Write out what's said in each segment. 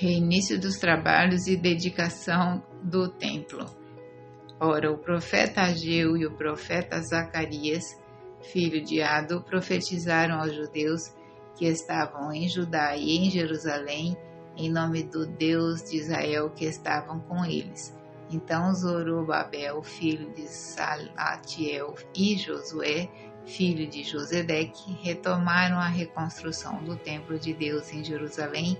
Reinício dos trabalhos e dedicação do templo. Ora, o profeta Ageu e o profeta Zacarias, filho de Ado, profetizaram aos judeus que estavam em Judá e em Jerusalém, em nome do Deus de Israel que estavam com eles. Então Zorobabel, filho de Salatiel, e Josué, filho de Josedeque, retomaram a reconstrução do templo de Deus em Jerusalém,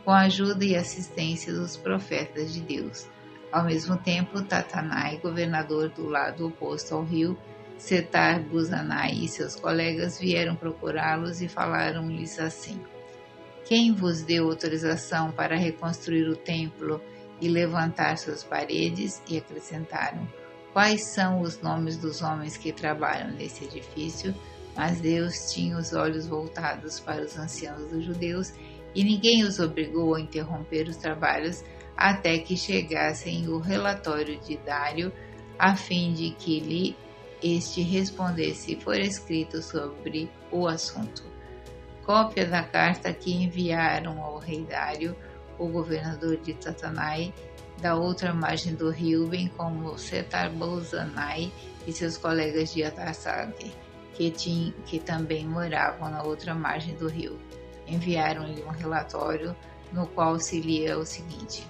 com a ajuda e assistência dos profetas de Deus. Ao mesmo tempo, Tatanai, governador do lado oposto ao rio, Setar-Buzanai e seus colegas vieram procurá-los e falaram-lhes assim: Quem vos deu autorização para reconstruir o templo e levantar suas paredes? E acrescentaram: Quais são os nomes dos homens que trabalham nesse edifício? Mas Deus tinha os olhos voltados para os anciãos dos judeus, e ninguém os obrigou a interromper os trabalhos até que chegassem o relatório de Dário, a fim de que este respondesse por escrito sobre o assunto. Cópia da carta que enviaram ao rei Dário, o governador de Tatanai, da outra margem do rio, bem como Setar-Bozanai e seus colegas de Atarsag, que também moravam na outra margem do rio. Enviaram-lhe um relatório no qual se lia o seguinte: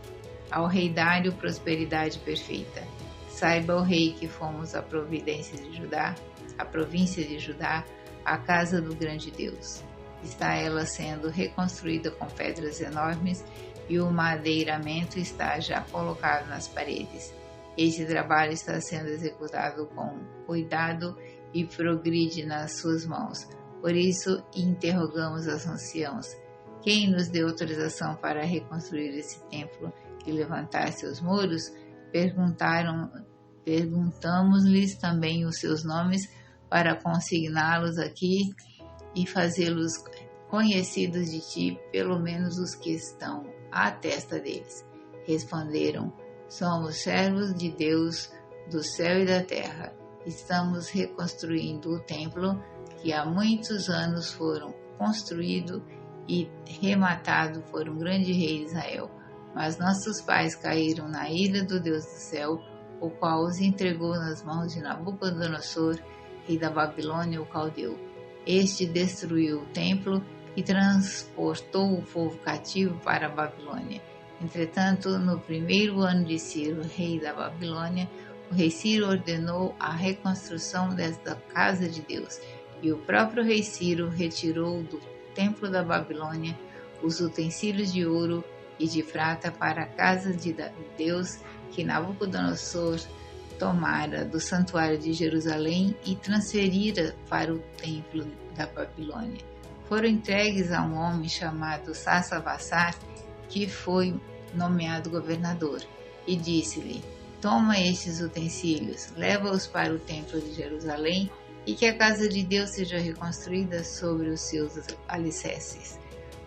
Ao rei Dário, prosperidade perfeita. Saiba o rei que fomos a província de Judá, a casa do grande Deus. Está ela sendo reconstruída com pedras enormes e o madeiramento está já colocado nas paredes. Este trabalho está sendo executado com cuidado e progride nas suas mãos. Por isso, interrogamos os anciãos: quem nos deu autorização para reconstruir esse templo e levantar seus muros? Perguntamos-lhes também os seus nomes para consigná-los aqui e fazê-los conhecidos de ti, pelo menos os que estão à testa deles. Responderam: Somos servos de Deus do céu e da terra. Estamos reconstruindo o templo que há muitos anos foram construído e rematado por um grande rei de Israel. Mas nossos pais caíram na ira do Deus do céu, o qual os entregou nas mãos de Nabucodonosor, rei da Babilônia, o caldeu. Este destruiu o templo e transportou o povo cativo para a Babilônia. Entretanto, no primeiro ano de Ciro, rei da Babilônia, o rei Ciro ordenou a reconstrução desta casa de Deus, e o próprio rei Ciro retirou do templo da Babilônia os utensílios de ouro e de prata para a casa de Deus que Nabucodonosor tomara do santuário de Jerusalém e transferira para o templo da Babilônia. Foram entregues a um homem chamado Sassavassar, que foi nomeado governador, e disse-lhe: Toma estes utensílios, leva-os para o templo de Jerusalém, e que a casa de Deus seja reconstruída sobre os seus alicerces.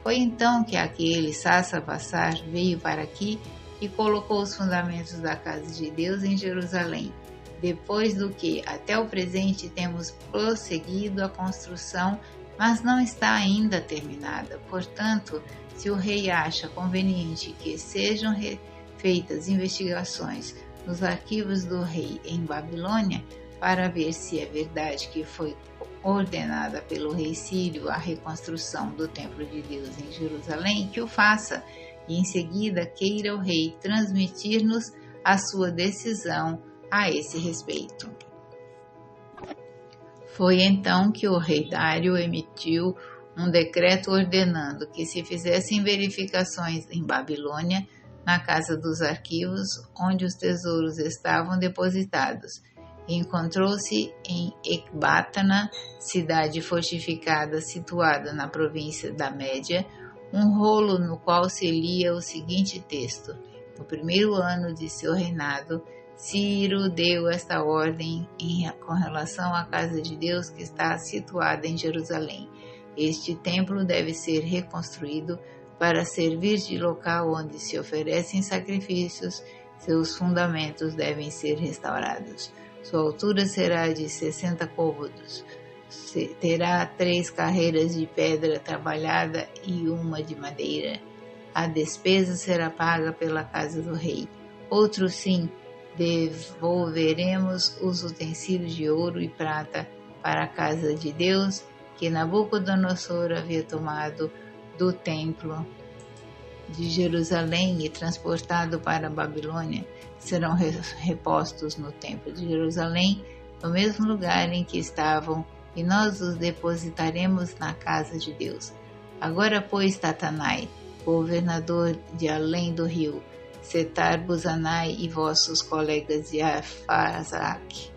Foi então que aquele Sassavassar veio para aqui e colocou os fundamentos da casa de Deus em Jerusalém, depois do que, até o presente, temos prosseguido a construção, mas não está ainda terminada. Portanto, se o rei acha conveniente que sejam feitas investigações nos arquivos do rei em Babilônia, para ver se é verdade que foi ordenada pelo rei Sírio a reconstrução do templo de Deus em Jerusalém, que o faça, e em seguida queira o rei transmitir-nos a sua decisão a esse respeito. Foi então que o rei Dário emitiu um decreto ordenando que se fizessem verificações em Babilônia, na casa dos arquivos, onde os tesouros estavam depositados. Encontrou-se em Ecbátana, cidade fortificada situada na província da Média, um rolo no qual se lia o seguinte texto: No primeiro ano de seu reinado, Ciro deu esta ordem com relação à casa de Deus que está situada em Jerusalém. Este templo deve ser reconstruído para servir de local onde se oferecem sacrifícios. Seus fundamentos devem ser restaurados. Sua altura será de 60 côvados. Terá 3 carreiras de pedra trabalhada e uma de madeira. a despesa será paga pela casa do rei. Outro sim, devolveremos os utensílios de ouro e prata para a casa de Deus, que Nabucodonosor havia tomado do templo de Jerusalém e transportado para a Babilônia, serão repostos no templo de Jerusalém, no mesmo lugar em que estavam, e nós os depositaremos na casa de Deus. Agora, pois, Tatanai, governador de além do rio, Setar-Buzanai e vossos colegas de Arphaxad,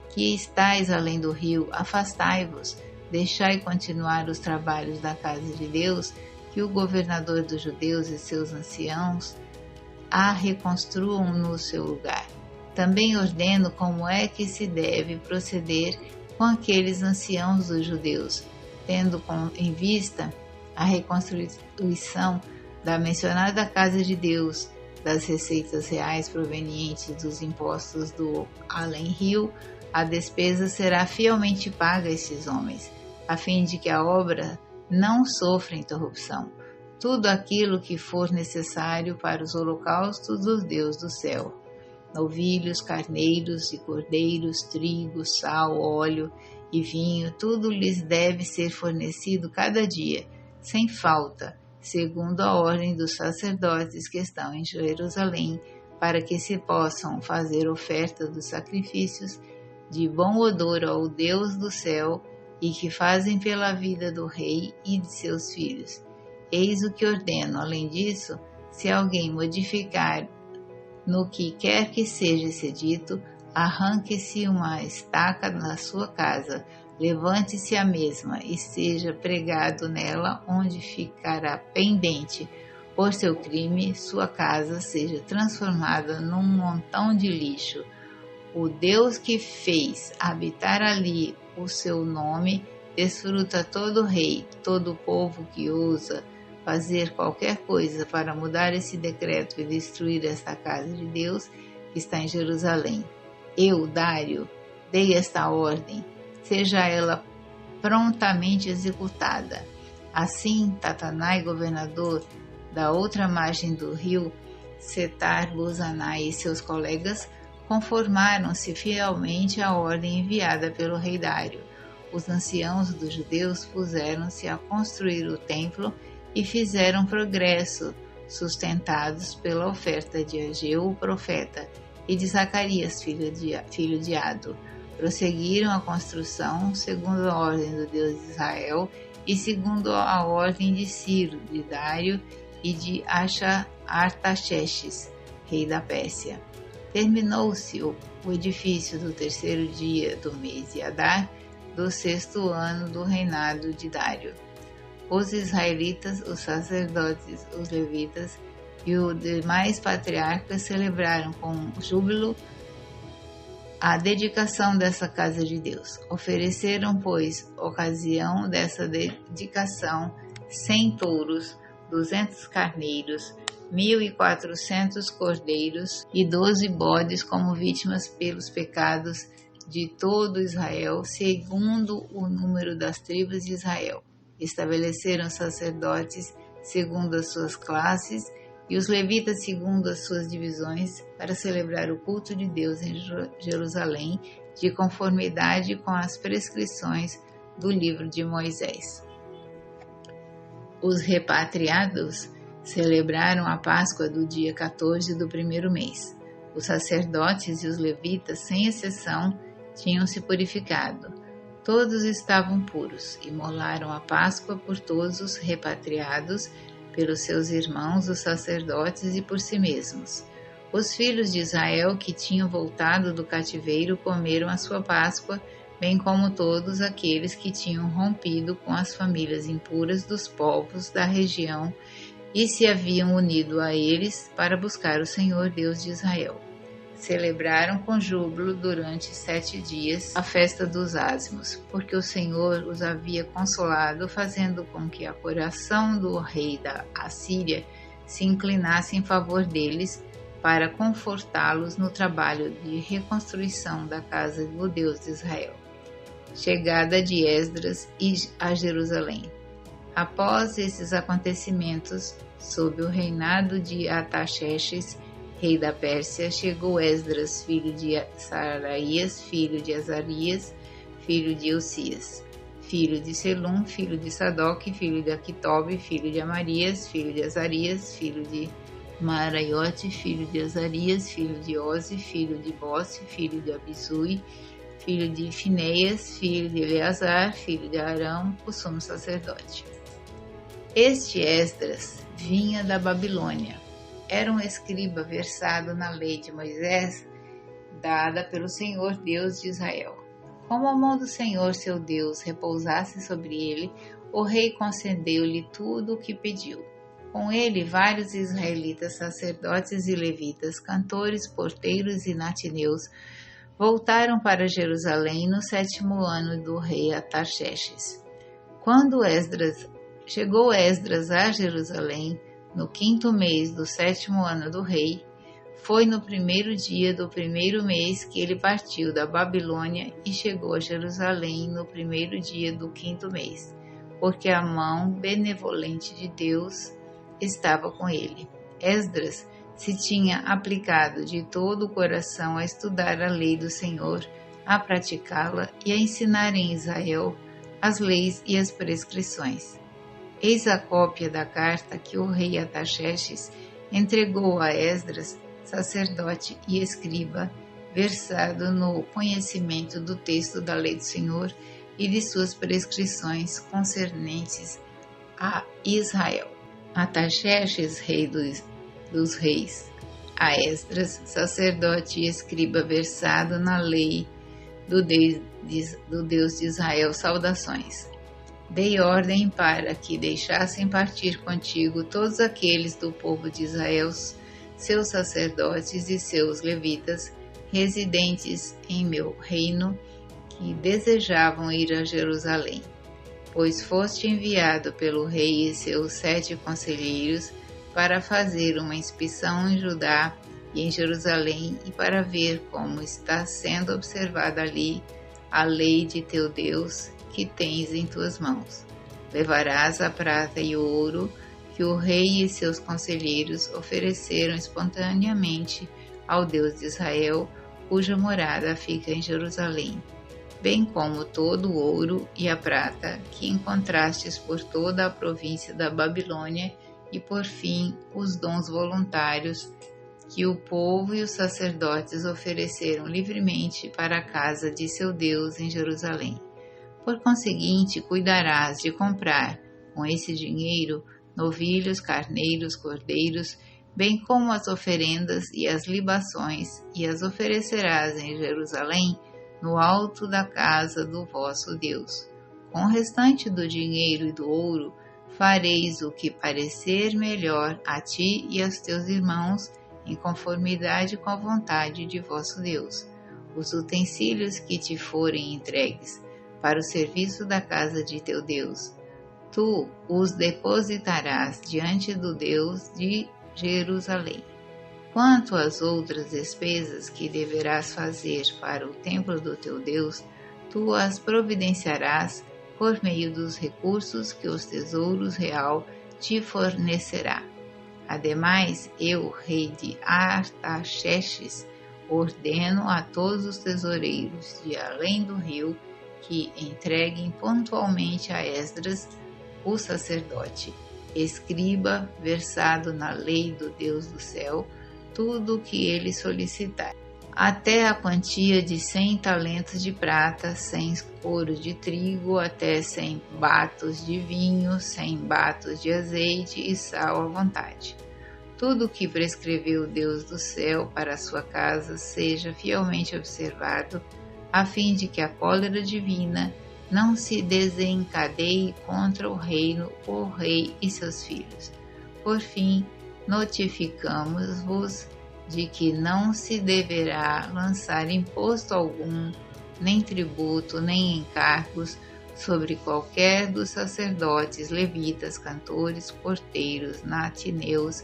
que estáis além do rio, afastai-vos, deixai continuar os trabalhos da casa de Deus, que o governador dos judeus e seus anciãos a reconstruam no seu lugar. Também ordeno como é que se deve proceder com aqueles anciãos dos judeus, tendo em vista a reconstrução da mencionada casa de Deus, das receitas reais provenientes dos impostos do além-rio, a despesa será fielmente paga a esses homens, a fim de que a obra não sofra interrupção. Tudo aquilo que for necessário para os holocaustos do Deus do céu, novilhos, carneiros e cordeiros, trigo, sal, óleo e vinho, tudo lhes deve ser fornecido cada dia, sem falta, segundo a ordem dos sacerdotes que estão em Jerusalém, para que se possam fazer oferta dos sacrifícios de bom odor ao Deus do céu e que fazem pela vida do rei e de seus filhos. Eis o que ordeno. Além disso, se alguém modificar no que quer que seja esse dito, arranque-se uma estaca da sua casa, levante-se a mesma e seja pregado nela, onde ficará pendente por seu crime, sua casa seja transformada num montão de lixo. O Deus que fez habitar ali o seu nome desfruta todo rei, todo povo que ousa fazer qualquer coisa para mudar esse decreto e destruir esta casa de Deus que está em Jerusalém. Eu, Dário, dei esta ordem, seja ela prontamente executada. Assim, Tatanai, governador da outra margem do rio, Setar-Buzanai e seus colegas conformaram-se fielmente à ordem enviada pelo rei Dário. Os anciãos dos judeus puseram-se a construir o templo e fizeram progresso, sustentados pela oferta de Ageu, o profeta, e de Zacarias, filho de Ado. Prosseguiram a construção segundo a ordem do Deus de Israel e segundo a ordem de Ciro, de Dário e de Artaxerxes, rei da Pérsia. Terminou-se o edifício do terceiro dia do mês de Adar, do 6º ano do reinado de Dário. Os israelitas, os sacerdotes, os levitas e os demais patriarcas celebraram com júbilo a dedicação dessa casa de Deus. Ofereceram, pois, ocasião dessa dedicação 100 touros, 200 carneiros, 1.400 cordeiros e 12 bodes como vítimas pelos pecados de todo Israel, segundo o número das tribos de Israel. Estabeleceram sacerdotes segundo as suas classes e os levitas segundo as suas divisões para celebrar o culto de Deus em Jerusalém, de conformidade com as prescrições do livro de Moisés. Os repatriados celebraram a Páscoa do dia 14 do primeiro mês. Os sacerdotes e os levitas, sem exceção, tinham se purificado. Todos estavam puros, e imolaram a Páscoa por todos os repatriados, pelos seus irmãos, os sacerdotes, e por si mesmos. Os filhos de Israel que tinham voltado do cativeiro comeram a sua Páscoa, bem como todos aqueles que tinham rompido com as famílias impuras dos povos da região e se haviam unido a eles para buscar o Senhor Deus de Israel. Celebraram com júbilo durante 7 dias a festa dos ázimos, porque o Senhor os havia consolado, fazendo com que a coração do rei da Assíria se inclinasse em favor deles, para confortá-los no trabalho de reconstrução da casa do Deus de Israel. Chegada de Esdras a Jerusalém. Após esses acontecimentos, sob o reinado de Artaxerxes, rei da Pérsia, chegou Esdras, filho de Saraías, filho de Azarias, filho de Uzias, filho de Selum, filho de Sadoc, filho de Aquitobe, filho de Amarias, filho de Azarias, filho de Maraiote, filho de Azarias, filho de Oze, filho de Bosse, filho de Abisui, filho de Fineias, filho de Eleazar, filho de Arão, o sumo sacerdote. Este Esdras vinha da Babilônia. Era um escriba versado na lei de Moisés, dada pelo Senhor Deus de Israel. Como a mão do Senhor, seu Deus, repousasse sobre ele, o rei concedeu-lhe tudo o que pediu. Com ele, vários israelitas, sacerdotes e levitas, cantores, porteiros e natineus, voltaram para Jerusalém no 7º ano do rei Artaxerxes. Quando chegou Esdras a Jerusalém, no 5º mês do 7º ano do rei, foi no 1º dia do 1º mês que ele partiu da Babilônia e chegou a Jerusalém no 1º dia do 5º mês, porque a mão benevolente de Deus estava com ele. Esdras se tinha aplicado de todo o coração a estudar a lei do Senhor, a praticá-la e a ensinar em Israel as leis e as prescrições. Eis a cópia da carta que o rei Artaxerxes entregou a Esdras, sacerdote e escriba, versado no conhecimento do texto da lei do Senhor e de suas prescrições concernentes a Israel. Artaxerxes, rei dos reis, a Esdras, sacerdote e escriba, versado na lei do Deus de Israel, saudações. Dei ordem para que deixassem partir contigo todos aqueles do povo de Israel, seus sacerdotes e seus levitas, residentes em meu reino, que desejavam ir a Jerusalém. Pois foste enviado pelo rei e seus 7 conselheiros para fazer uma inspeção em Judá e em Jerusalém e para ver como está sendo observada ali a lei de teu Deus que tens em tuas mãos. Levarás a prata e o ouro que o rei e seus conselheiros ofereceram espontaneamente ao Deus de Israel, cuja morada fica em Jerusalém, bem como todo o ouro e a prata que encontrastes por toda a província da Babilônia e, por fim, os dons voluntários que o povo e os sacerdotes ofereceram livremente para a casa de seu Deus em Jerusalém. Por conseguinte, cuidarás de comprar, com esse dinheiro, novilhos, carneiros, cordeiros, bem como as oferendas e as libações, e as oferecerás em Jerusalém, no alto da casa do vosso Deus. Com o restante do dinheiro e do ouro, fareis o que parecer melhor a ti e aos teus irmãos, em conformidade com a vontade de vosso Deus. Os utensílios que te forem entregues para o serviço da casa de teu Deus, tu os depositarás diante do Deus de Jerusalém. Quanto às outras despesas que deverás fazer para o templo do teu Deus, tu as providenciarás por meio dos recursos que os tesouros real te fornecerá. Ademais, eu, rei de Artaxerxes, ordeno a todos os tesoureiros de além do rio que entreguem pontualmente a Esdras, o sacerdote, escriba versado na lei do Deus do céu, tudo o que ele solicitar, até a quantia de 100 talentos de prata, 100 coros de trigo, até 100 batos de vinho, 100 batos de azeite e sal à vontade. Tudo o que prescreveu o Deus do céu para a sua casa seja fielmente observado, a fim de que a cólera divina não se desencadeie contra o reino, o rei e seus filhos. Por fim, notificamos-vos de que não se deverá lançar imposto algum, nem tributo, nem encargos sobre qualquer dos sacerdotes, levitas, cantores, porteiros, natineus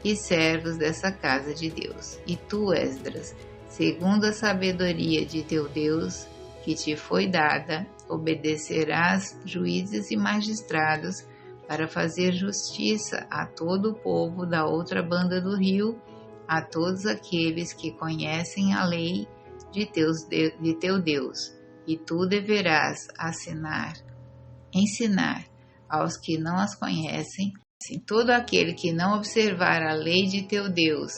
e servos dessa casa de Deus. E tu, Esdras, segundo a sabedoria de teu Deus, que te foi dada, obedecerás juízes e magistrados para fazer justiça a todo o povo da outra banda do rio, a todos aqueles que conhecem a lei de teu Deus, e tu deverás ensinar aos que não as conhecem. Assim, todo aquele que não observar a lei de teu Deus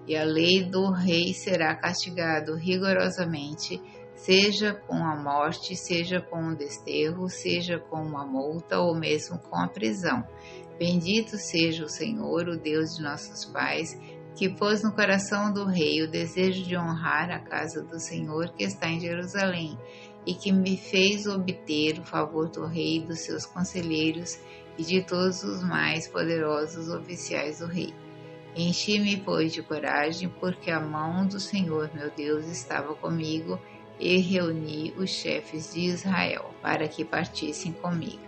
e a lei do rei será castigado rigorosamente, seja com a morte, seja com o desterro, seja com uma multa ou mesmo com a prisão. Bendito seja o Senhor, o Deus de nossos pais, que pôs no coração do rei o desejo de honrar a casa do Senhor que está em Jerusalém, e que me fez obter o favor do rei e dos seus conselheiros e de todos os mais poderosos oficiais do rei. Enchi-me, pois, de coragem, porque a mão do Senhor, meu Deus, estava comigo, e reuni os chefes de Israel para que partissem comigo.